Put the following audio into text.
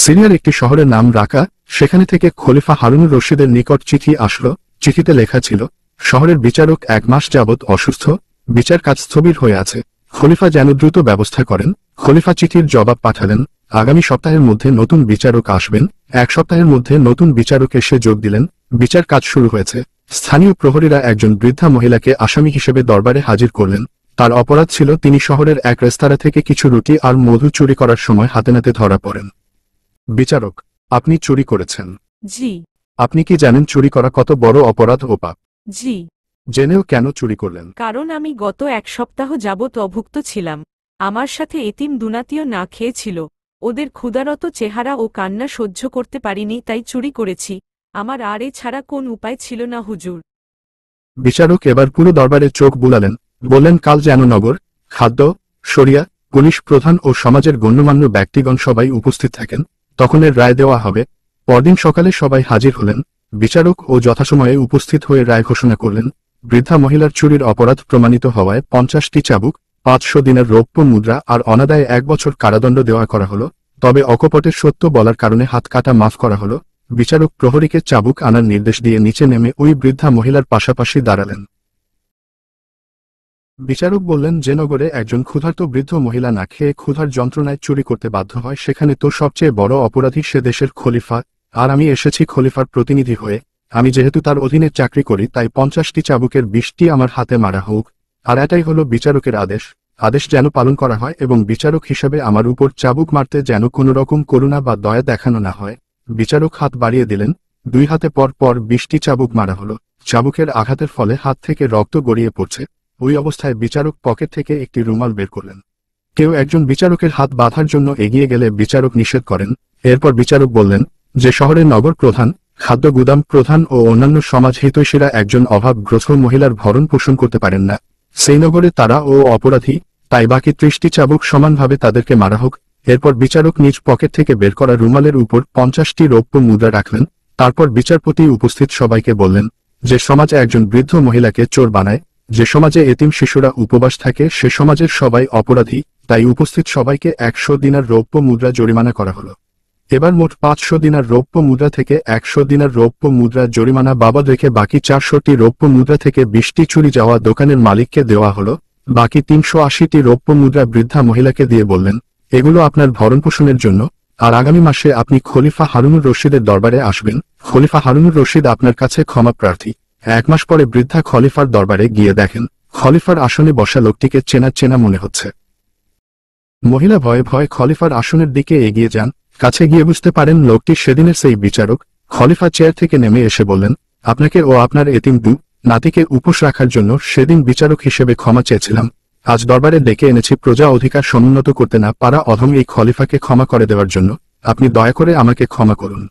সিরিয়ার একটি শহরের নাম রাকা, সেখানে থেকে খলিফা হারুনুর রশিদের নিকট চিঠি আসলো। চিঠিতে লেখা ছিল, শহরের বিচারক 1 মাস যাবৎ অসুস্থ, বিচার কাজ স্থবির হয়ে আছে, খলিফা যেন দ্রুত ব্যবস্থা করেন। খলিফা চিঠির জবাব পাঠালেন, আগামী সপ্তাহের মধ্যে নতুন বিচারক আসবেন। 1 সপ্তাহের মধ্যে নতুন বিচারক এসে যোগ দিলেন। বিচার কাজ শুরু হয়েছে। স্থানীয় প্রহরীরা একজন বৃদ্ধা মহিলাকে আসামি হিসেবে দরবারে হাজির করলেন। তার অপরাধ ছিল তিনি শহরের এক রেস্তোরাঁ থেকে কিছু রুটি আর মধু চুরি করার সময় হাতে নাতে ধরা পড়েন। বিচারক, আপনি চুরি করেছেন? জি। আপনি কি জানেন চুরি করা কত বড় অপরাধ ও পাপ? জি। জেনেও কেন চুরি করলেন? কারণ আমি গত 1 সপ্তাহ যাবৎ অভুক্ত ছিলাম। আমার সাথে এতিম দুনাতিও না খেয়েছিল। ওদের ক্ষুধারত চেহারা ও কান্না সহ্য করতে পারিনি, তাই চুরি করেছি। আমার আর এ ছাড়া কোন উপায় ছিল না হুজুর। বিচারক এবার পুরো দরবারে চোখ বুলালেন, বললেন, কাল যেন নগর, খাদ্য, শরিয়া, পুলিশ প্রধান ও সমাজের গণ্যমান্য ব্যক্তিগণ সবাই উপস্থিত থাকেন। তখন এর রায় দেওয়া হবে। পরদিন সকালে সবাই হাজির হলেন। বিচারক ও যথাসময়ে উপস্থিত হয়ে রায় ঘোষণা করলেন। বৃদ্ধা মহিলার চুরির অপরাধ প্রমাণিত হওয়ায় 50টি চাবুক, 500 দিনের রৌপ্য মুদ্রা আর অনাদায়ে 1 বছর কারাদণ্ড দেওয়া করা হলো। তবে অকপটে সত্য বলার কারণে হাত কাটা মাফ করা হলো। বিচারক প্রহরীকে চাবুক আনার নির্দেশ দিয়ে নিচে নেমে ওই বৃদ্ধা মহিলার পাশাপাশি দাঁড়ালেন। বিচারক বললেন, যে নগরে একজন ক্ষুধার্ত বৃদ্ধ মহিলা না খেয়ে ক্ষুধার যন্ত্রণায় চুরি করতে বাধ্য হয়, সেখানে তো সবচেয়ে বড় অপরাধী সে দেশের খলিফা। আর আমি এসেছি খলিফার প্রতিনিধি হয়ে। আমি যেহেতু তার অধীনে চাকরি করি, তাই 50টি চাবুকের 20টি আমার হাতে মারা হোক। আর এটাই হলো বিচারকের আদেশ। আদেশ যেন পালন করা হয় এবং বিচারক হিসেবে আমার উপর চাবুক মারতে যেন কোনো রকম করুণা বা দয়া দেখানো না হয়। বিচারক হাত বাড়িয়ে দিলেন। 2 হাতে পর পর 20টি চাবুক মারা হলো। চাবুকের আঘাতের ফলে হাত থেকে রক্ত গড়িয়ে পড়ছে। ওই অবস্থায় বিচারক পকেট থেকে একটি রুমাল বের করলেন। কেউ একজন বিচারকের হাত বাঁধার জন্য এগিয়ে গেলে বিচারক নিষেধ করেন। এরপর বিচারক বললেন, যে শহরের নগর প্রধান, খাদ্য গুদাম প্রধান ও অন্যান্য সমাজ হিতৈষীরা একজন অভাবগ্রস্ত মহিলার ভরণ পোষণ করতে পারেন না, সেই নগরে তারা ও অপরাধী, তাই বাকি 30টি চাবুক সমানভাবে তাদেরকে মারা হোক। এরপর বিচারক নিজ পকেট থেকে বের করা রুমালের উপর 50টি রৌপ্য মুদ্রা রাখলেন। তারপর বিচারপতি উপস্থিত সবাইকে বললেন, যে সমাজে একজন বৃদ্ধ মহিলাকে চোর বানায়, যে সমাজে এতিম শিশুরা উপবাস থাকে, সে সমাজের সবাই অপরাধী, তাই উপস্থিত সবাইকে 100 দিনার রৌপ্য মুদ্রা জরিমানা করা হলো। এবার মোট 500 দিনার রৌপ্য মুদ্রা থেকে 100 দিনার রৌপ্য মুদ্রা জরিমানা বাবদ রেখে বাকি 400টি রৌপ্য মুদ্রা থেকে 20টি চুরি যাওয়া দোকানের মালিককে দেওয়া হলো। বাকি 380টি রৌপ্য মুদ্রা বৃদ্ধা মহিলাকে দিয়ে বললেন, এগুলো আপনার ভরণপোষণের জন্য। আর আগামী মাসে আপনি খলিফা হারুনুর রশিদের দরবারে আসবেন। খলিফা হারুনুর রশিদ আপনার কাছে ক্ষমা প্রার্থী। 1 মাস পরে বৃদ্ধা খলিফার দরবারে গিয়ে দেখেন, খলিফার আসনে বসা লোকটিকে চেনা চেনা মনে হচ্ছে। মহিলা ভয়ে ভয়ে খলিফার আসনের দিকে এগিয়ে যান। কাছে গিয়ে বুঝতে পারেন লোকটি সেদিনের সেই বিচারক। খলিফা চেয়ার থেকে নেমে এসে বললেন, আপনাকে ও আপনার এতিম নাতিকে উপোস রাখার জন্য সেদিন বিচারক হিসেবে ক্ষমা চেয়েছিলাম। আজ দরবারে ডেকে এনেছি প্রজা অধিকার সমুন্নত করতে না পারা অধম এই খলিফাকে ক্ষমা করে দেওয়ার জন্য। আপনি দয়া করে আমাকে ক্ষমা করুন।